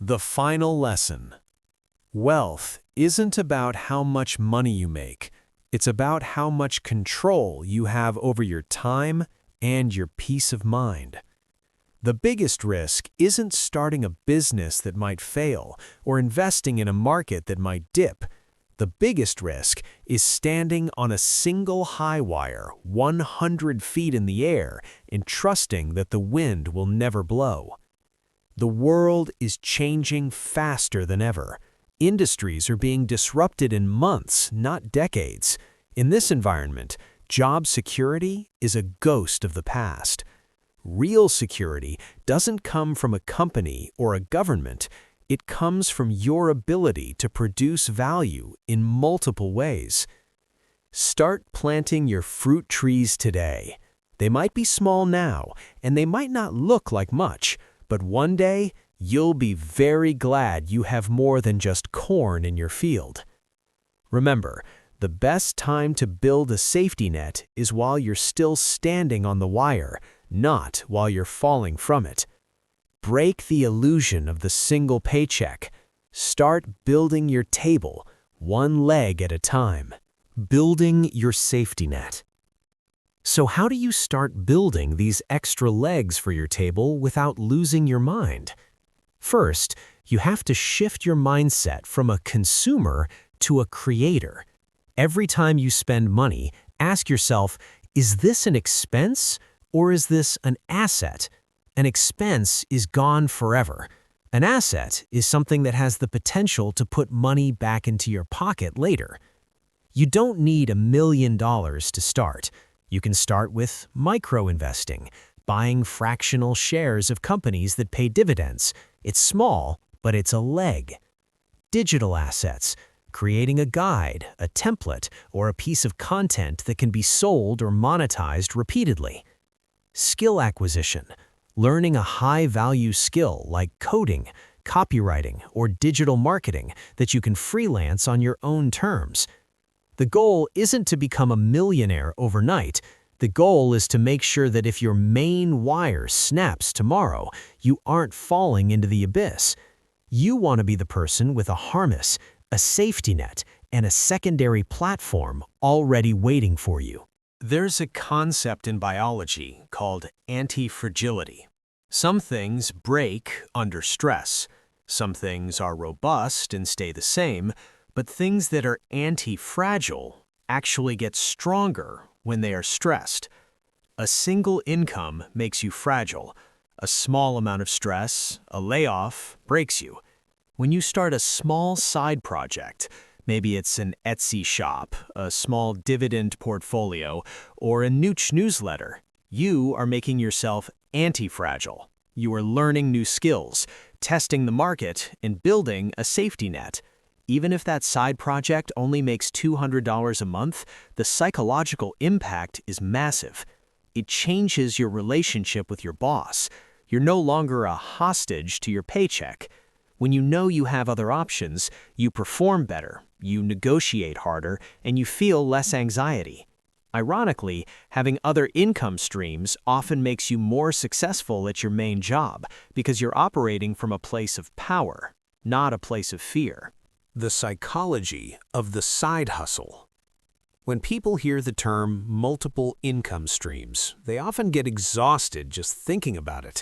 The final lesson. Wealth isn't about how much money you make. It's about how much control you have over your time and your peace of mind. The biggest risk isn't starting a business that might fail or investing in a market that might dip. The biggest risk is standing on a single high wire 100 feet in the air and trusting that the wind will never blow. The world is changing faster than ever. Industries are being disrupted in months, not decades. In this environment, job security is a ghost of the past. Real security doesn't come from a company or a government. It comes from your ability to produce value in multiple ways. Start planting your fruit trees today. They might be small now, and they might not look like much, but one day you'll be very glad you have more than just corn in your field. Remember, the best time to build a safety net is while you're still standing on the wire, not while you're falling from it. Break the illusion of the single paycheck. Start building your table, one leg at a time. Building your safety net. So how do you start building these extra legs for your table without losing your mind? First, you have to shift your mindset from a consumer to a creator. Every time you spend money, ask yourself, is this an expense or is this an asset? An expense is gone forever. An asset is something that has the potential to put money back into your pocket later. You don't need $1 million to start. You can start with micro-investing, buying fractional shares of companies that pay dividends. It's small, but it's a leg. Digital assets, creating a guide, a template, or a piece of content that can be sold or monetized repeatedly. Skill acquisition, learning a high-value skill like coding, copywriting, or digital marketing that you can freelance on your own terms. The goal isn't to become a millionaire overnight. The goal is to make sure that if your main wire snaps tomorrow, you aren't falling into the abyss. You want to be the person with a harness, a safety net, and a secondary platform already waiting for you. There's a concept in biology called antifragility. Some things break under stress. Some things are robust and stay the same, but things that are anti-fragile actually get stronger when they are stressed. A single income makes you fragile. A small amount of stress, a layoff, breaks you. When you start a small side project, maybe it's an Etsy shop, a small dividend portfolio, or a niche newsletter, you are making yourself anti-fragile. You are learning new skills, testing the market, and building a safety net. Even if that side project only makes $200 a month, the psychological impact is massive. It changes your relationship with your boss. You're no longer a hostage to your paycheck. When you know you have other options, you perform better, you negotiate harder, and you feel less anxiety. Ironically, having other income streams often makes you more successful at your main job because you're operating from a place of power, not a place of fear. The psychology of the side hustle. When people hear the term multiple income streams, they often get exhausted just thinking about it.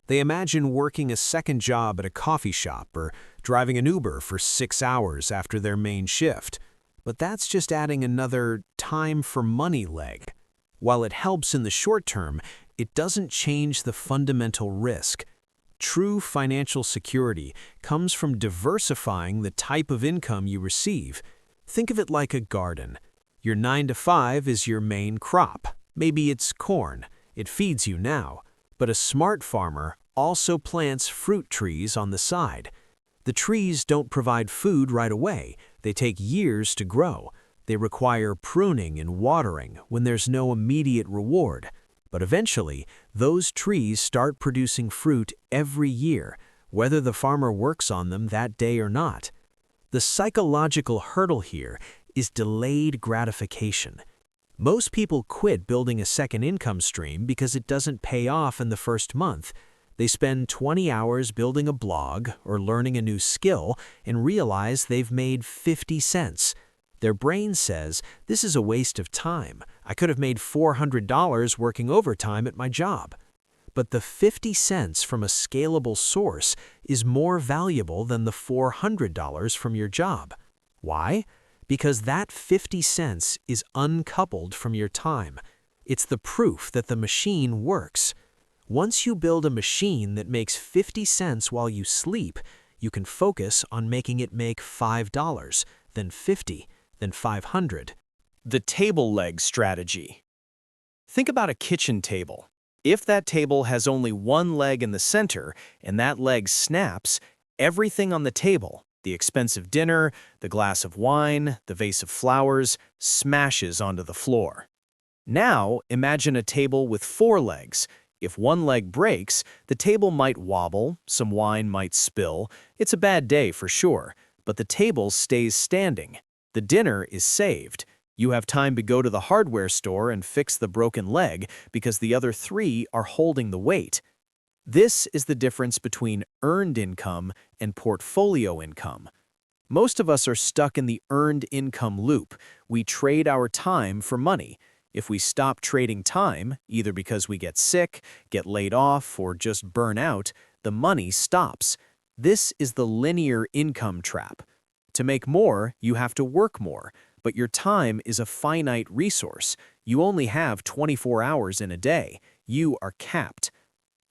They imagine working a second job at a coffee shop or driving an Uber for 6 hours after their main shift. But that's just adding another time for money leg. While it helps in the short term, it doesn't change the fundamental risk. True financial security comes from diversifying the type of income you receive. Think of it like a garden. Your 9 to 5 is your main crop. Maybe it's corn. It feeds you now. But a smart farmer also plants fruit trees on the side. The trees don't provide food right away. They take years to grow. They require pruning and watering when there's no immediate reward. But eventually, those trees start producing fruit every year, whether the farmer works on them that day or not. The psychological hurdle here is delayed gratification. Most people quit building a second income stream because it doesn't pay off in the first month. They spend 20 hours building a blog or learning a new skill and realize they've made 50 cents. Their brain says, "This is a waste of time. I could have made $400 working overtime at my job." But the 50 cents from a scalable source is more valuable than the $400 from your job. Why? Because that 50 cents is uncoupled from your time. It's the proof that the machine works. Once you build a machine that makes 50 cents while you sleep, you can focus on making it make $5, then 50, then 500. The table leg strategy. Think about a kitchen table. If that table has only one leg in the center and that leg snaps, everything on the table, the expensive dinner, the glass of wine, the vase of flowers, smashes onto the floor. Now, imagine a table with 4 legs. If one leg breaks, the table might wobble, some wine might spill. It's a bad day for sure, but the table stays standing. The dinner is saved. You have time to go to the hardware store and fix the broken leg because the other 3 are holding the weight. This is the difference between earned income and portfolio income. Most of us are stuck in the earned income loop. We trade our time for money. If we stop trading time, either because we get sick, get laid off, or just burn out, the money stops. This is the linear income trap. To make more, you have to work more. But your time is a finite resource. You only have 24 hours in a day. You are capped.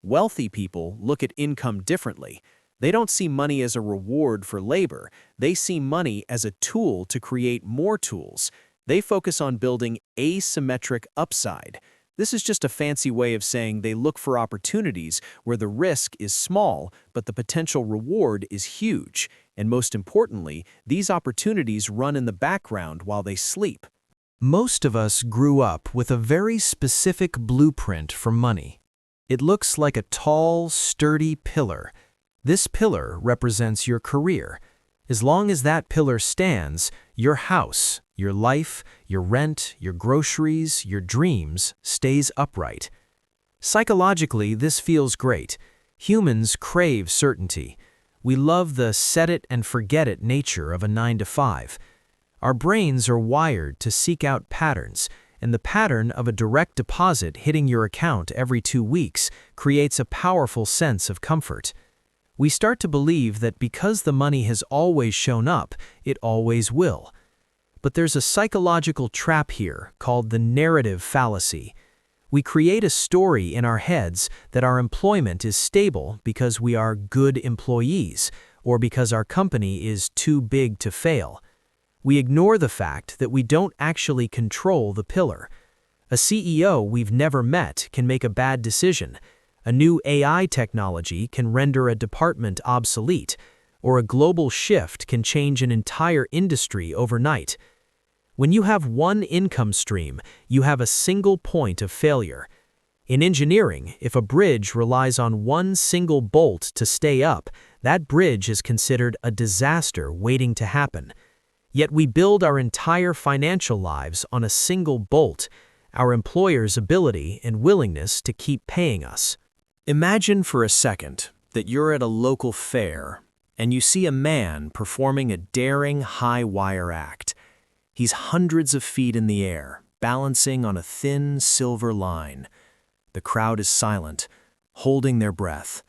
Wealthy people look at income differently. They don't see money as a reward for labor. They see money as a tool to create more tools. They focus on building asymmetric upside. This is just a fancy way of saying they look for opportunities where the risk is small, but the potential reward is huge. And most importantly, these opportunities run in the background while they sleep. Most of us grew up with a very specific blueprint for money. It looks like a tall, sturdy pillar. This pillar represents your career. As long as that pillar stands, your house, your life, your rent, your groceries, your dreams stays upright. Psychologically, this feels great. Humans crave certainty. We love the set-it-and-forget-it nature of a 9-to-5. Our brains are wired to seek out patterns, and the pattern of a direct deposit hitting your account every 2 weeks creates a powerful sense of comfort. We start to believe that because the money has always shown up, it always will. But there's a psychological trap here called the narrative fallacy. We create a story in our heads that our employment is stable because we are good employees or because our company is too big to fail. We ignore the fact that we don't actually control the pillar. A CEO we've never met can make a bad decision. A new AI technology can render a department obsolete, or a global shift can change an entire industry overnight. When you have one income stream, you have a single point of failure. In engineering, if a bridge relies on one single bolt to stay up, that bridge is considered a disaster waiting to happen. Yet we build our entire financial lives on a single bolt, our employer's ability and willingness to keep paying us. Imagine for a second that you're at a local fair and you see a man performing a daring high-wire act. He's hundreds of feet in the air, balancing on a thin silver line. The crowd is silent, holding their breath.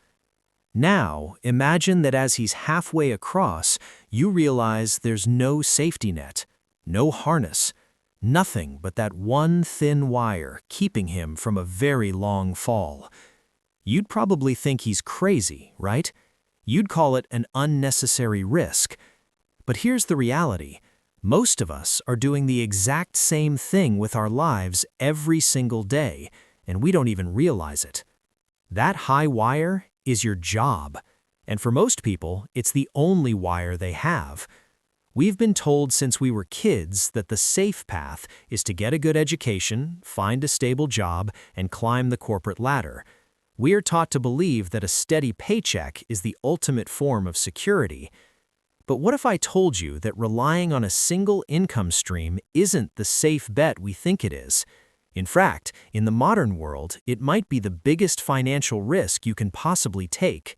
Now, imagine that as he's halfway across, you realize there's no safety net, no harness, nothing but that one thin wire keeping him from a very long fall. You'd probably think he's crazy, right? You'd call it an unnecessary risk. But here's the reality. Most of us are doing the exact same thing with our lives every single day, and we don't even realize it. That high wire is your job, and for most people, it's the only wire they have. We've been told since we were kids that the safe path is to get a good education, find a stable job, and climb the corporate ladder. We are taught to believe that a steady paycheck is the ultimate form of security. But what if I told you that relying on a single income stream isn't the safe bet we think it is? In fact, in the modern world, it might be the biggest financial risk you can possibly take.